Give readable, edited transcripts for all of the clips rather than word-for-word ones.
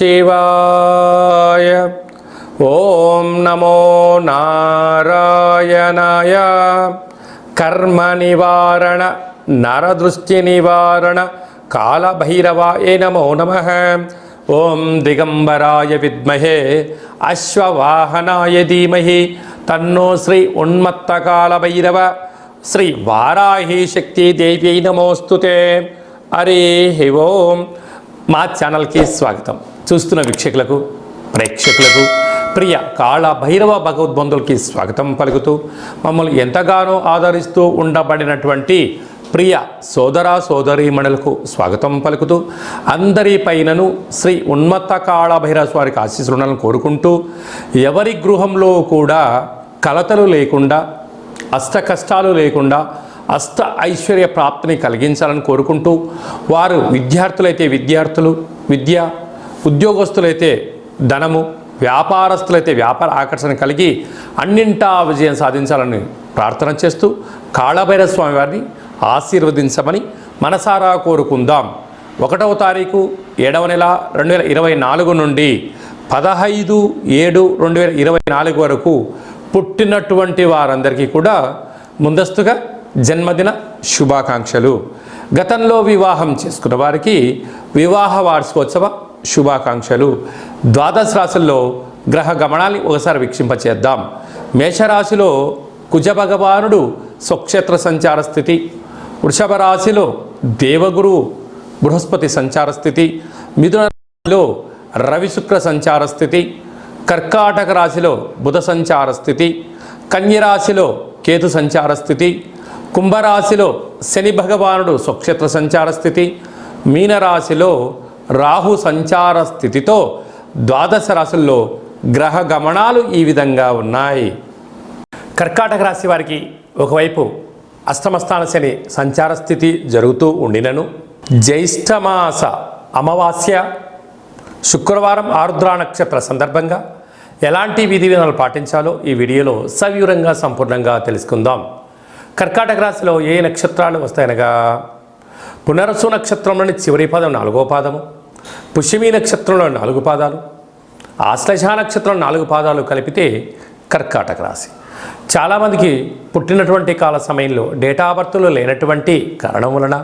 శివాయ. ఓం నమో నారాయణాయ. కర్మ నివారణ నరదృష్టి నివారణ కాళభైరవాయ నమో నమః. ఓం దిగంబరాయ విద్మహే అశ్వవాహనాయ ధీమహి తన్నో శ్రీ ఉన్మత్త కాళభైరవ శ్రీ వారాహి శక్తి దేవ్యై నమోస్తుతే. హరి ఓం. మా ఛానల్కి స్వాగతం. చూస్తున్న వీక్షకులకు ప్రేక్షకులకు ప్రియ కాళభైరవ భగవద్బంధులకి స్వాగతం పలుకుతూ మమ్మల్ని ఎంతగానో ఆదరిస్తూ ఉండబడినటువంటి ప్రియ సోదర సోదరీమణులకు స్వాగతం పలుకుతూ అందరిపైనను శ్రీ ఉన్మత్త కాళభైరవ స్వామికి ఆశీస్సులను కోరుకుంటూ ఎవరి గృహంలో కూడా కలతలు లేకుండా అష్ట కష్టాలు లేకుండా అష్ట ఐశ్వర్య ప్రాప్తిని కలిగించాలని కోరుకుంటూ వారు విద్యార్థులైతే విద్యార్థులు విద్య, ఉద్యోగస్తులైతే ధనము, వ్యాపారస్తులైతే వ్యాపార ఆకర్షణ కలిగి అన్నింటా విజయం సాధించాలని ప్రార్థన చేస్తూ కాళభైరవ స్వామి వారిని ఆశీర్వదించమని మనసారా కోరుకుందాం. 1వ తారీఖు 7వ నెల 2024 నుండి 15/7/2024 వరకు పుట్టినటువంటి వారందరికీ కూడా ముందస్తుగా జన్మదిన శుభాకాంక్షలు. గతంలో వివాహం చేసుకున్న వారికి వివాహ వార్షికోత్సవ శుభాకాంక్షలు. ద్వాదశ రాశుల్లో గ్రహ గమనాన్ని ఒకసారి వీక్షింపచేద్దాం. మేషరాశిలో కుజ భగవానుడు స్వక్షేత్ర సంచార స్థితి, వృషభ రాశిలో దేవగురు బృహస్పతి సంచార స్థితి, మిథున రాశిలో రవి శుక్ర సంచార స్థితి, కర్కాటక రాశిలో బుధ సంచార స్థితి, కన్యరాశిలో కేతు సంచార స్థితి, కుంభరాశిలో శని భగవానుడు స్వక్షేత్ర సంచార స్థితి, మీనరాశిలో రాహు సంచార స్థితితో ద్వాదశ రాశుల్లో గ్రహ గమనాలు ఈ విధంగా ఉన్నాయి. కర్కాటక రాశి వారికి ఒకవైపు అష్టమస్థాన శని సంచార స్థితి జరుగుతూ ఉండినను జ్యేష్ఠమాస అమావాస్య శుక్రవారం ఆరుద్ర నక్షత్ర సందర్భంగా ఎలాంటి విధి విధానాలు పాటించాలో ఈ వీడియోలో సవివరంగా సంపూర్ణంగా తెలుసుకుందాం. కర్కాటక రాశిలో ఏ నక్షత్రాలు వస్తాయనగా పునరసు నక్షత్రంలోని చివరి పాదం 4వ పాదము, పుష్యమి నక్షత్రంలో 4 పాదాలు, ఆశ్లేష నక్షత్రం 4 పాదాలు కలిపితే కర్కాటక రాశి. చాలామందికి పుట్టినటువంటి కాల సమయంలో డేటా ఆఫ్ బర్త్లో లేనటువంటి కారణం వలన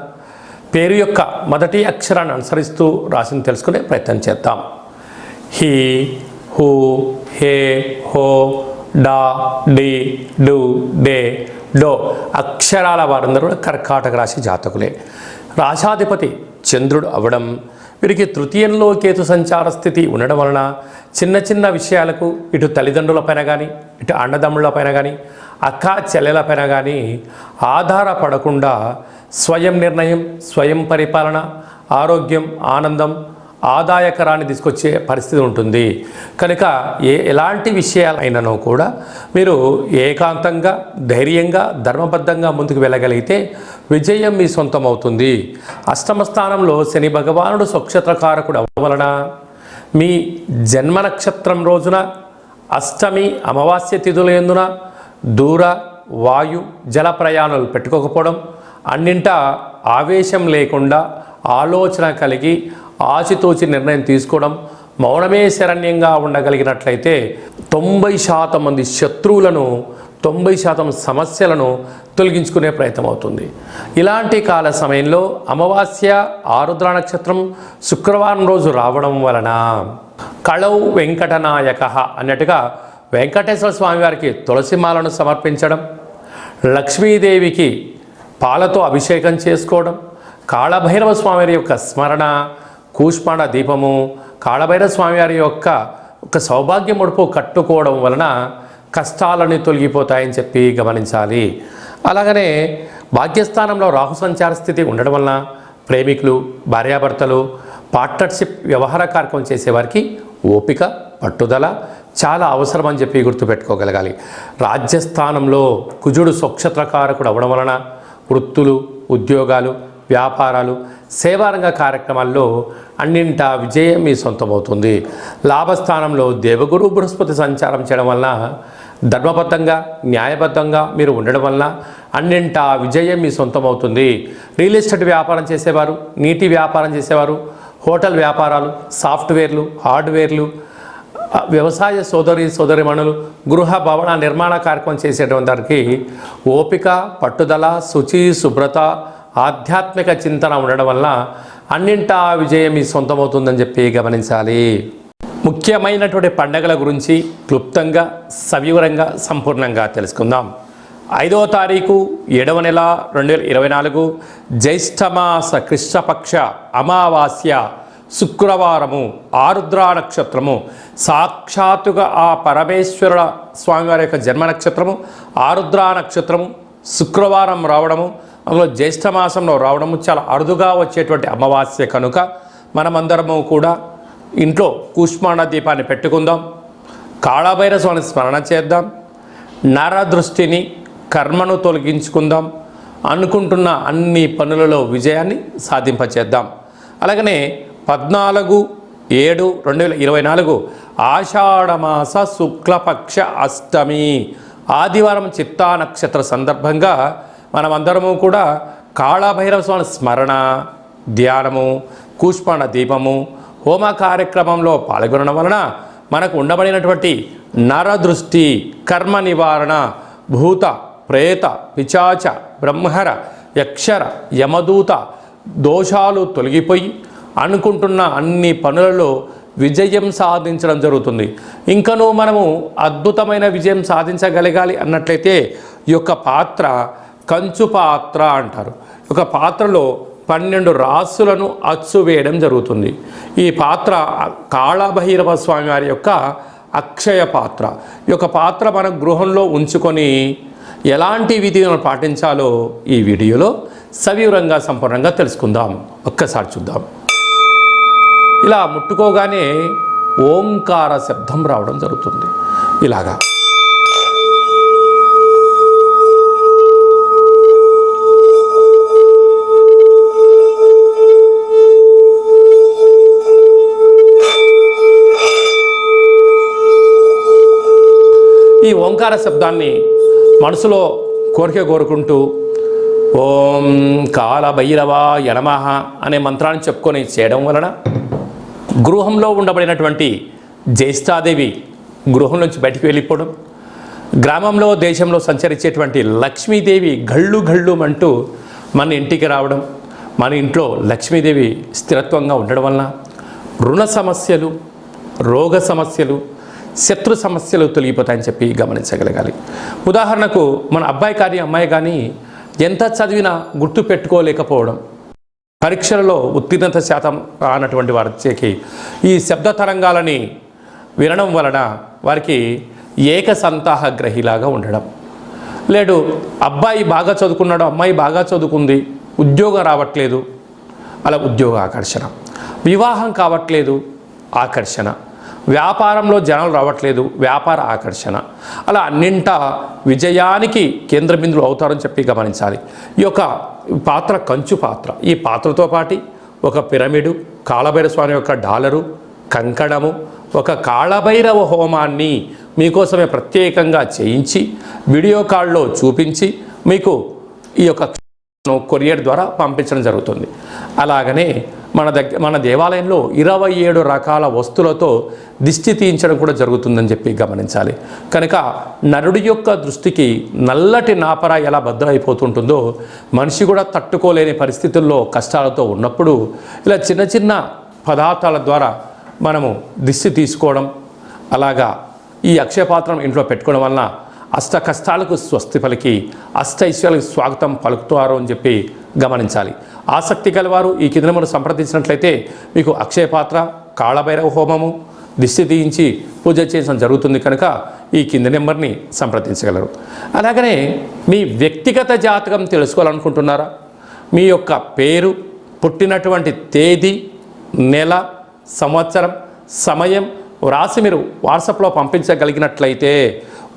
పేరు యొక్క మొదటి అక్షరాన్ని అనుసరిస్తూ రాశిని తెలుసుకునే ప్రయత్నం చేద్దాం. హీ, హూ, హే, హో, డా, డి, డు, డే, డో అక్షరాల వారందరూ కూడా కర్కాటక రాశి జాతకులే. రాశాధిపతి చంద్రుడు అవ్వడం, వీరికి తృతీయంలో కేతు సంచార స్థితి ఉండడం వలన చిన్న చిన్న విషయాలకు ఇటు తల్లిదండ్రులపైన కానీ ఇటు అన్నదమ్ముళ్ళపైన కానీ అక్క చెల్లెలపైన కానీ ఆధారపడకుండా స్వయం నిర్ణయం, స్వయం పరిపాలన, ఆరోగ్యం, ఆనందం, ఆదాయకరాన్ని తీసుకొచ్చే పరిస్థితి ఉంటుంది. కనుక ఎలాంటి విషయాలైనను కూడా మీరు ఏకాంతంగా ధైర్యంగా ధర్మబద్ధంగా ముందుకు వెళ్ళగలిగితే విజయం మీ సొంతం అవుతుంది. అష్టమ స్థానంలో శని భగవానుడు స్వక్షేత్రకారకుడు అవ్వడం వలన మీ జన్మ నక్షత్రం రోజున అష్టమి అమావాస్య తిథుల యందున దూర వాయు జల ప్రయాణాలు పెట్టుకోకపోవడం, అన్నింటా ఆవేశం లేకుండా ఆలోచన కలిగి ఆచితూచి నిర్ణయం తీసుకోవడం, మౌనమే శరణ్యంగా ఉండగలిగినట్లయితే 90% మంది శత్రువులను 90% సమస్యలను తొలగించుకునే ప్రయత్నం అవుతుంది. ఇలాంటి కాల సమయంలో అమావాస్య ఆరుద్ర నక్షత్రం శుక్రవారం రోజు రావడం వలన కళౌ వెంకటనాయక అన్నట్టుగా వెంకటేశ్వర స్వామి వారికి తులసిమాలను సమర్పించడం, లక్ష్మీదేవికి పాలతో అభిషేకం చేసుకోవడం, కాళభైరవ స్వామి యొక్క స్మరణ, కూష్మాండ దీపము, కాళభైరవ స్వామి వారి యొక్క సౌభాగ్య ముడుపు కట్టుకోవడం వలన కష్టాలని తొలగిపోతాయని చెప్పి గమనించాలి. అలాగనే భాగ్యస్థానంలో రాహు సంచార స్థితి ఉండడం వలన ప్రేమికులు, భార్యాభర్తలు, పార్ట్నర్షిప్ వ్యవహార కార్యక్రమం చేసేవారికి ఓపిక, పట్టుదల చాలా అవసరం అని చెప్పి గుర్తుపెట్టుకోగలగాలి. రాజ్యస్థానంలో కుజుడు స్వక్షేత్రకారకుడు అవ్వడం వలన వృత్తులు, ఉద్యోగాలు, వ్యాపారాలు, సేవారంగ కార్యక్రమాల్లో అన్నింటా విజయం మీ సొంతమవుతుంది. లాభస్థానంలో దేవగురు బృహస్పతి సంచారం చేయడం వలన ధర్మబద్ధంగా న్యాయబద్ధంగా మీరు ఉండడం వలన అన్నింటా విజయం మీ సొంతమవుతుంది. రియల్ ఎస్టేట్ వ్యాపారం చేసేవారు, నీటి వ్యాపారం చేసేవారు, హోటల్ వ్యాపారాలు, సాఫ్ట్వేర్లు, హార్డ్వేర్లు, వ్యవసాయ సోదరిమణులు, గృహ భవన నిర్మాణ కార్యక్రమం చేసేటువంటి వారికి ఓపిక, పట్టుదల, శుచి, శుభ్రత, ఆధ్యాత్మిక చింతన ఉండడం వల్ల అన్నింటా విజయం మీ సొంతమవుతుందని చెప్పి గమనించాలి. ముఖ్యమైనటువంటి పండగల గురించి క్లుప్తంగా, సవివరంగా, సంపూర్ణంగా తెలుసుకుందాం. 5వ తారీఖు 7వ నెల 2024 జ్యేష్ఠమాస కృష్ణపక్ష అమావాస్య శుక్రవారము, ఆరుద్ర నక్షత్రము, సాక్షాత్తుగా ఆ పరమేశ్వర స్వామివారి యొక్క జన్మ నక్షత్రము ఆరుద్ర నక్షత్రము శుక్రవారం రావడము, అందులో జ్యేష్ఠమాసంలో రావడము చాలా అరుదుగా వచ్చేటువంటి అమావాస్య కనుక మనమందరము కూడా ఇంట్లో కూష్మాండ దీపాన్ని పెట్టుకుందాం. కాళభైరవ స్వామిని స్మరణ చేద్దాం. నరదృష్టిని, కర్మను తొలగించుకుందాం. అనుకుంటున్న అన్ని పనులలో విజయాన్ని సాధింపచేద్దాం. అలాగనే 14/7/2024 ఆషాఢమాస శుక్లపక్ష అష్టమి ఆదివారం చిత్తా నక్షత్ర సందర్భంగా మనమందరము కూడా కాళభైరవ స్వామి స్మరణ, ధ్యానము, కూష్మాండ దీపము, హోమ కార్యక్రమంలో పాల్గొనడం వలన మనకు ఉండబడినటువంటి నరదృష్టి, కర్మ నివారణ, భూత, ప్రేత, పిశాచ, బ్రహ్మర, యక్షర, యమదూత దోషాలు తొలగిపోయి అనుకుంటున్న అన్ని పనులలో విజయం సాధించడం జరుగుతుంది. ఇంకనూ మనము అద్భుతమైన విజయం సాధించగలగాలి అన్నట్లయితే ఈ యొక్క పాత్ర కంచు పాత్ర అంటారు. ఒక పాత్రలో 12 రాసులను అచ్చు వేయడం జరుగుతుంది. ఈ పాత్ర కాళభైరవ స్వామి వారి యొక్క అక్షయ పాత్ర. ఈ యొక్క పాత్ర మన గృహంలో ఉంచుకొని ఎలాంటి విధులను పాటించాలో ఈ వీడియోలో సవివరంగా సంపూర్ణంగా తెలుసుకుందాం. ఒక్కసారి చూద్దాం. ఇలా ముట్టుకోగానే ఓంకార శబ్దం రావడం జరుగుతుంది. ఇలాగా ఈ ఓంకార శబ్దాన్ని మనసులో కోరుకుంటూ ఓం కాళభైరవాయ నమః అనే మంత్రాన్ని చెప్పుకొని చేయడం వలన గృహంలో ఉండబడినటువంటి జ్యేష్ఠాదేవి గృహం నుంచి బయటికి వెళ్ళిపోవడం, గ్రామంలో దేశంలో సంచరించేటువంటి లక్ష్మీదేవి గళ్ళు అంటూ మన ఇంటికి రావడం, మన ఇంట్లో లక్ష్మీదేవి స్థిరత్వంగా ఉండడం వలన రుణ సమస్యలు, రోగ సమస్యలు, శత్రు సమస్యలు తొలగిపోతాయని చెప్పి గమనించగలగాలి. ఉదాహరణకు మన అబ్బాయి కానీ అమ్మాయి కానీ ఎంత చదివినా గుర్తు పెట్టుకోలేకపోవడం, పరీక్షలలో ఉత్తీర్ణత శాతం రానటువంటి వారికి ఈ శబ్ద తరంగాలని వినడం వలన వారికి ఏకసంతాహ గ్రహిలాగా ఉండడం, లేడు అబ్బాయి బాగా చదువుకున్నాడు, అమ్మాయి బాగా చదువుకుంది, ఉద్యోగం రావట్లేదు, అలా ఉద్యోగ ఆకర్షణ, వివాహం కావట్లేదు ఆకర్షణ, వ్యాపారంలో జనాలు రావట్లేదు వ్యాపార ఆకర్షణ, అలా అన్నింటా విజయానికి కేంద్ర బిందువులు అవుతారని చెప్పి గమనించాలి. ఈ యొక్క పాత్ర కంచు పాత్ర. ఈ పాత్రతో పాటు ఒక పిరమిడు, కాళభైరవ స్వామి యొక్క డాలరు, కంకణము, ఒక కాళభైరవ హోమాన్ని మీకోసమే ప్రత్యేకంగా చేయించి వీడియో కాల్లో చూపించి మీకు ఈ యొక్క కొరియర్ ద్వారా పంపించడం జరుగుతుంది. అలాగనే మన దేవాలయంలో 27 రకాల వస్తువులతో దిష్టి తీయించడం కూడా జరుగుతుందని చెప్పి గమనించాలి. కనుక నరుడి యొక్క దృష్టికి నల్లటి నాపర ఎలా భద్రైపోతుంటుందో మనిషి కూడా తట్టుకోలేని పరిస్థితుల్లో కష్టాలతో ఉన్నప్పుడు ఇలా చిన్న చిన్న పదార్థాల ద్వారా మనము దిష్టి తీసుకోవడం, అలాగా ఈ అక్షయపాత్రం ఇంట్లో పెట్టుకోవడం వలన అష్ట కష్టాలకు స్వస్తి పలికి అష్టైశ్వర్యాలకు స్వాగతం పలుకుతారు అని చెప్పి గమనించాలి. ఆసక్తి గలవారు ఈ కింద నెంబర్ సంప్రదించినట్లయితే మీకు అక్షయపాత్ర, కాళభైరవ హోమము, దిష్టి తీయించి పూజ చేయడం జరుగుతుంది. కనుక ఈ కింది నెంబర్ని సంప్రదించగలరు. అలాగనే మీ వ్యక్తిగత జాతకం తెలుసుకోవాలనుకుంటున్నారా? మీ యొక్క పేరు, పుట్టినటువంటి తేదీ, నెల, సంవత్సరం, సమయం వ్రాసి మీరు వాట్సాప్లో పంపించగలిగినట్లయితే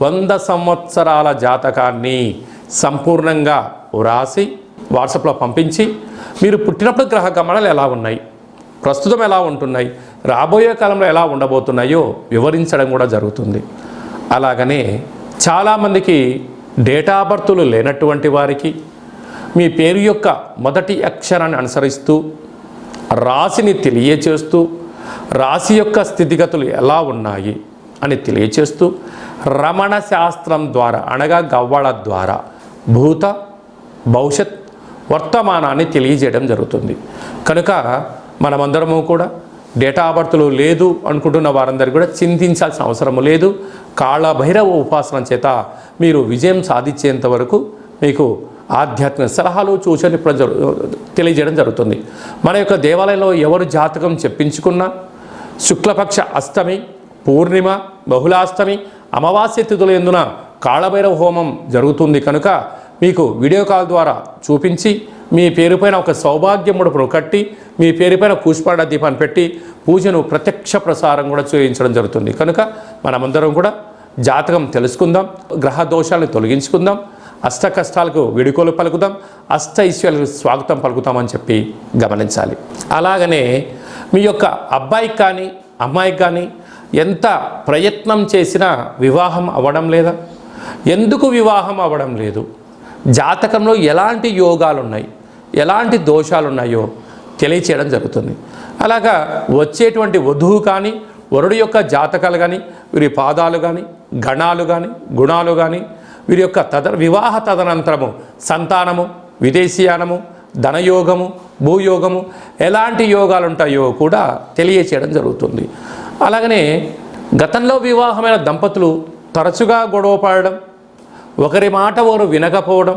100 సంవత్సరాల జాతకాన్ని సంపూర్ణంగా వ్రాసి వాట్సాప్లో పంపించి మీరు పుట్టినప్పుడు గ్రహ గమనాలు ఎలా ఉన్నాయి, ప్రస్తుతం ఎలా ఉంటున్నాయి, రాబోయే కాలంలో ఎలా ఉండబోతున్నాయో వివరించడం కూడా జరుగుతుంది. అలాగనే చాలామందికి డేటా బర్తులు లేనటువంటి వారికి మీ పేరు యొక్క మొదటి అక్షరాన్ని అనుసరిస్తూ రాశిని తెలియచేస్తూ రాశి యొక్క స్థితిగతులు ఎలా ఉన్నాయి అని తెలియచేస్తూ రమణ శాస్త్రం ద్వారా అనగా గవ్వళ ద్వారా భూత భవిష్యత్ వర్తమానాన్ని తెలియజేయడం జరుగుతుంది. కనుక మనమందరము కూడా డేటా ఆఫ్ బర్త్లు లేదు అనుకుంటున్న వారందరూ కూడా చింతించాల్సిన అవసరం లేదు. కాళభైరవ ఉపాసన చేత మీరు విజయం సాధించేంత వరకు మీకు ఆధ్యాత్మిక సలహాలు సూచనలు తెలియజేయడం జరుగుతుంది. మన యొక్క దేవాలయంలో ఎవరు జాతకం చెప్పించుకున్నా శుక్లపక్ష అష్టమి, పూర్ణిమ, బహుళాష్టమి, అమావాస్య తిథుల యందున కాళభైరవ హోమం జరుగుతుంది. కనుక మీకు వీడియో కాల్ ద్వారా చూపించి మీ పేరుపైన ఒక సౌభాగ్య ముడుపును కట్టి మీ పేరుపైన కూష్పాండ దీపాన్ని పెట్టి పూజను ప్రత్యక్ష ప్రసారం కూడా చేయించడం జరుగుతుంది. కనుక మనమందరం కూడా జాతకం తెలుసుకుందాం, గ్రహ దోషాలను తొలగించుకుందాం, అష్ట కష్టాలకు విడుకోలు పలుకుదాం, అష్ట ఐశ్వర్యాలకు స్వాగతం పలుకుతామని చెప్పి గమనించాలి. అలాగనే మీ యొక్క అబ్బాయికి కానీ అమ్మాయికి కానీ ఎంత ప్రయత్నం చేసినా వివాహం అవ్వడం లేదా? ఎందుకు వివాహం అవ్వడం లేదు? జాతకంలో ఎలాంటి యోగాలు ఉన్నాయి, ఎలాంటి దోషాలు ఉన్నాయో తెలియచేయడం జరుగుతుంది. అలాగా వచ్చేటువంటి వధువు కానీ వరుడు యొక్క జాతకాలు కానీ వీరి పాదాలు కానీ గణాలు కానీ గుణాలు కానీ వీరి యొక్క వివాహ తదనంతరము సంతానము, విదేశీయానము, ధనయోగము, భూయోగము ఎలాంటి యోగాలు ఉంటాయో కూడా తెలియచేయడం జరుగుతుంది. అలాగనే గతంలో వివాహమైన దంపతులు తరచుగా గొడవ పడడం, ఒకరి మాట ఒకరు వినకపోవడం,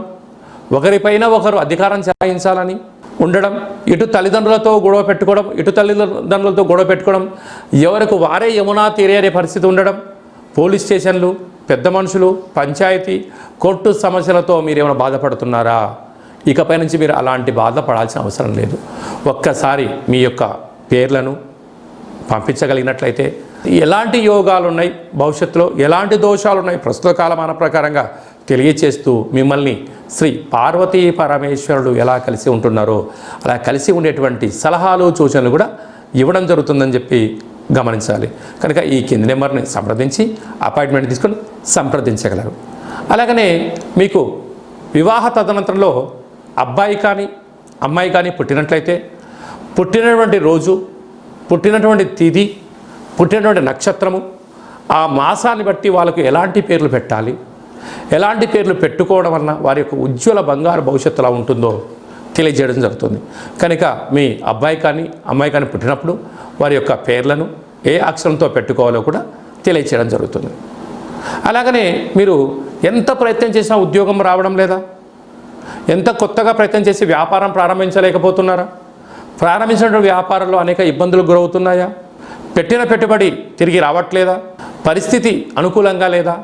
ఒకరిపైన ఒకరు అధికారం చెలాయించాలని ఉండడం, ఇటు తల్లిదండ్రులతో గొడవ పెట్టుకోవడం, ఇటు తల్లిదండ్రులతో గొడవ పెట్టుకోవడం, ఎవరికి వారే యమునా తీరే అనే పరిస్థితి ఉండడం, పోలీస్ స్టేషన్లు, పెద్ద మనుషులు, పంచాయతీ, కోర్టు సమస్యలతో మీరు ఏమైనా బాధపడుతున్నారా? ఇకపై నుంచి మీరు అలాంటి బాధపడాల్సిన అవసరం లేదు. ఒక్కసారి మీ యొక్క పేర్లను పంపించగలిగినట్లయితే ఎలాంటి యోగాలు ఉన్నాయి, భవిష్యత్తులో ఎలాంటి దోషాలు ఉన్నాయి ప్రస్తుత కాలమాన ప్రకారంగా తెలియచేస్తూ మిమ్మల్ని శ్రీ పార్వతీ పరమేశ్వరుడు ఎలా కలిసి ఉంటున్నారో అలా కలిసి ఉండేటువంటి సలహాలు సూచనలు కూడా ఇవ్వడం జరుగుతుందని చెప్పి గమనించాలి. కనుక ఈ కింది నెంబర్ని సంప్రదించి అపాయింట్మెంట్ తీసుకొని సంప్రదించగలరు. అలాగనే మీకు వివాహ తదనంతరంలో అబ్బాయి కానీ అమ్మాయి కానీ పుట్టినట్లయితే పుట్టినటువంటి రోజు, పుట్టినటువంటి తిథి, పుట్టినటువంటి నక్షత్రము, ఆ మాసాన్ని బట్టి వాళ్ళకు ఎలాంటి పేర్లు పెట్టాలి, ఎలాంటి పేర్లు పెట్టుకోవడం వలన వారి యొక్క ఉజ్వల బంగారు భవిష్యత్తు ఎలా ఉంటుందో తెలియజేయడం జరుగుతుంది. కనుక మీ అబ్బాయి కానీ అమ్మాయి కానీ పుట్టినప్పుడు వారి యొక్క పేర్లను ఏ అక్షరంతో పెట్టుకోవాలో కూడా తెలియచేయడం జరుగుతుంది. అలాగనే మీరు ఎంత ప్రయత్నం చేసినా ఉద్యోగం రావడం లేదా? ఎంత కొత్తగా ప్రయత్నం చేసి వ్యాపారం ప్రారంభించలేకపోతున్నారా? ప్రారంభించిన వ్యాపారంలో అనేక ఇబ్బందులు గురవుతున్నాయా? పెట్టిన పెట్టుబడి తిరిగి రావట్లేదా? పరిస్థితి అనుకూలంగా లేదా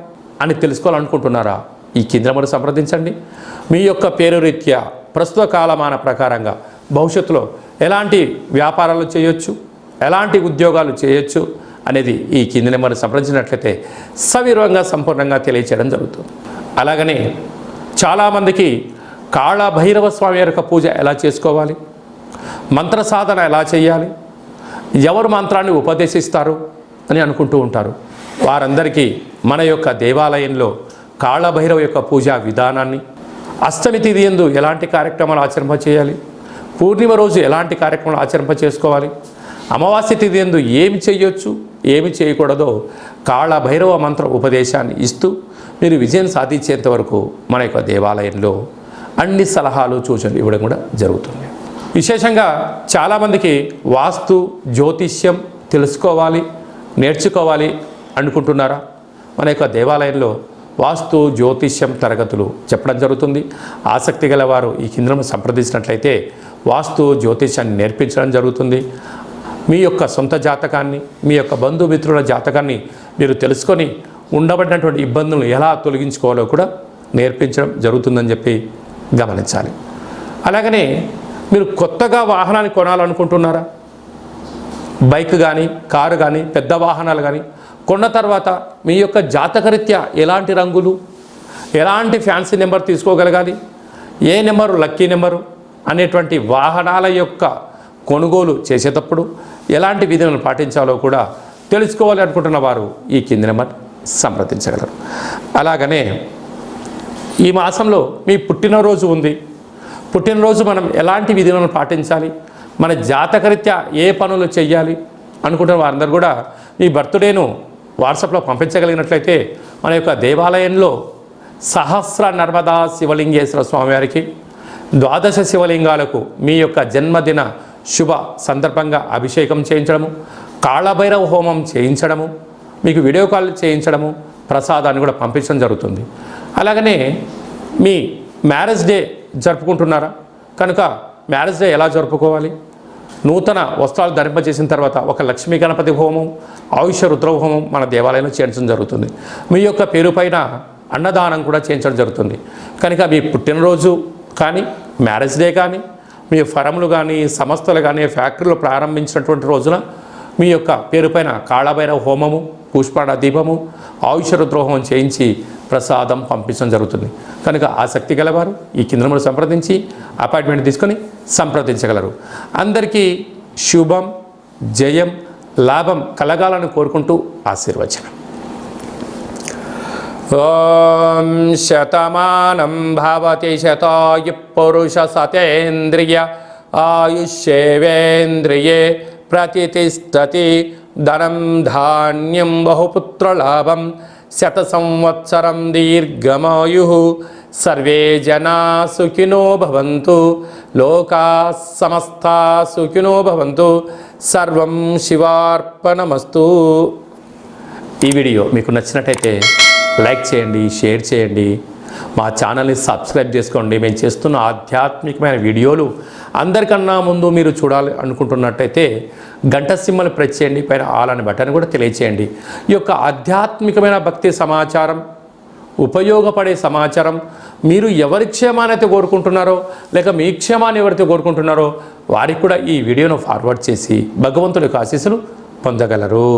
అని తెలుసుకోవాలనుకుంటున్నారా? ఈ కింద నెంబర్ సంప్రదించండి. మీ యొక్క పేరు రీత్యా ప్రస్తుత కాలమాన ప్రకారంగా భవిష్యత్తులో ఎలాంటి వ్యాపారాలు చేయొచ్చు, ఎలాంటి ఉద్యోగాలు చేయొచ్చు అనేది ఈ కింది నెంబర్ సంప్రదించినట్లయితే సవివరంగా సంపూర్ణంగా తెలియచేయడం జరుగుతుంది. అలాగనే చాలామందికి కాళభైరవ స్వామి యొక్క పూజ ఎలా చేసుకోవాలి, మంత్ర సాధన ఎలా చేయాలి, ఎవరు మంత్రాన్ని ఉపదేశిస్తారు అని అనుకుంటూ ఉంటారు. వారందరికీ మన యొక్క దేవాలయంలో కాళభైరవ యొక్క పూజా విధానాన్ని, అష్టమి తిథి యందు ఎలాంటి కార్యక్రమాలు ఆచరింపచేయాలి, పూర్ణిమ రోజు ఎలాంటి కార్యక్రమాలు ఆచరింపచేసుకోవాలి, అమావాస్య తిథి యందు ఏమి చేయొచ్చు, ఏమి చేయకూడదో కాళభైరవ మంత్ర ఉపదేశాన్ని ఇస్తూ మీరు విజయం సాధించేంత వరకు మన యొక్క దేవాలయంలో అన్ని సలహాలు సూచనలు ఇవ్వడం కూడా జరుగుతుంది. విశేషంగా చాలామందికి వాస్తు జ్యోతిష్యం తెలుసుకోవాలి, నేర్చుకోవాలి అనుకుంటున్నారా? మన యొక్క దేవాలయంలో వాస్తు జ్యోతిష్యం తరగతులు చెప్పడం జరుగుతుంది. ఆసక్తి గల వారు ఈ కింద సంప్రదించినట్లయితే వాస్తు జ్యోతిష్యాన్ని నేర్పించడం జరుగుతుంది. మీ యొక్క సొంత జాతకాన్ని, మీ యొక్క బంధుమిత్రుల జాతకాన్ని మీరు తెలుసుకొని ఉండబడినటువంటి ఇబ్బందులను ఎలా తొలగించుకోవాలో కూడా నేర్పించడం జరుగుతుందని చెప్పి గమనించాలి. అలాగనే మీరు కొత్తగా వాహనాన్ని కొనాలనుకుంటున్నారా? బైక్ కానీ, కారు కానీ, పెద్ద వాహనాలు కానీ కొన్న తర్వాత మీ యొక్క జాతకరీత్యా ఎలాంటి రంగులు, ఎలాంటి ఫ్యాన్సీ నెంబర్ తీసుకోగలగాలి, ఏ నెంబరు లక్కీ నెంబరు అనేటువంటి వాహనాల యొక్క కొనుగోలు చేసేటప్పుడు ఎలాంటి విధులను పాటించాలో కూడా తెలుసుకోవాలి అనుకుంటున్న వారు ఈ కింది నెంబర్ సంప్రదించగలరు. అలాగనే ఈ మాసంలో మీ పుట్టినరోజు ఉంది. పుట్టినరోజు మనం ఎలాంటి విధులను పాటించాలి, మన జాతకరీత్యా ఏ పనులు చెయ్యాలి అనుకుంటున్న వారందరూ కూడా మీ బర్త్డేను వాట్సాప్లో పంపించగలిగినట్లయితే మన యొక్క దేవాలయంలో సహస్ర నర్మదా శివలింగేశ్వర స్వామివారికి 12 శివలింగాలకు మీ యొక్క జన్మదిన శుభ సందర్భంగా అభిషేకం చేయించడము, కాళభైరవ హోమం చేయించడము, మీకు వీడియో కాల్ చేయించడము, ప్రసాదాన్ని కూడా పంపించడం జరుగుతుంది. అలాగనే మీ మ్యారేజ్ డే జరుపుకుంటున్నారా కనుక మ్యారేజ్ డే ఎలా జరుపుకోవాలి, నూతన వస్త్రాలు ధరింపజేసిన తర్వాత ఒక లక్ష్మీ గణపతి హోమం, ఆయుష రుద్ర హోమం మన దేవాలయంలో చేయించడం జరుగుతుంది. మీ యొక్క పేరు పైన అన్నదానం కూడా చేయించడం జరుగుతుంది. కనుక మీ పుట్టినరోజు కానీ, మ్యారేజ్ డే కానీ, మీ ఫరములు కానీ, సంస్థలు కానీ, ఫ్యాక్టరీలు ప్రారంభించినటువంటి రోజున మీ యొక్క పేరు పైన కాళభైరవ హోమము, పుష్పాణ దీపము, ఆయుష రుద్ర హోమం చేయించి ప్రసాదం పంపించడం జరుగుతుంది. కనుక ఆసక్తి గలవారు ఈ కేంద్రంలో సంప్రదించి అపాయింట్మెంట్ తీసుకొని సంప్రదించగలరు. అందరికీ శుభం, జయం, లాభం కలగాలని కోరుకుంటూ ఆశీర్వచనం. ఓం శతమానం భవతి శతాయు పురుష సతేంద్రియ ఆయుష్యేవేంద్రియే ప్రతిష్టతి ధనం ధాన్యం బహుపుత్రలాభం శత సంవత్సరం దీర్ఘమాయు సర్వే జనా సుఖినో భవంతు లోకా సమస్తా సుఖినో భవంతు సర్వం శివార్పణమస్తు. ఈ వీడియో మీకు నచ్చినట్టయితే లైక్ చేయండి, షేర్ చేయండి, మా ఛానల్ని సబ్స్క్రైబ్ చేసుకోండి. మేము చేస్తున్న ఆధ్యాత్మికమైన వీడియోలు అందరికన్నా ముందు మీరు చూడాలి అనుకుంటున్నట్టయితే గంట సింబల్ ప్రెస్ చేయండి, పైన ఆల్ అనే బటన్ కూడా తెలియచేయండి. ఈ యొక్క ఆధ్యాత్మికమైన భక్తి సమాచారం, ఉపయోగపడే సమాచారం మీరు ఎవరి క్షేమాన్ని అయితే కోరుకుంటున్నారో లేక మీ క్షేమాన్ని ఎవరైతే కోరుకుంటున్నారో వారికి కూడా ఈ వీడియోను ఫార్వర్డ్ చేసి భగవంతుడి యొక్క ఆశీస్సులు పొందగలరు.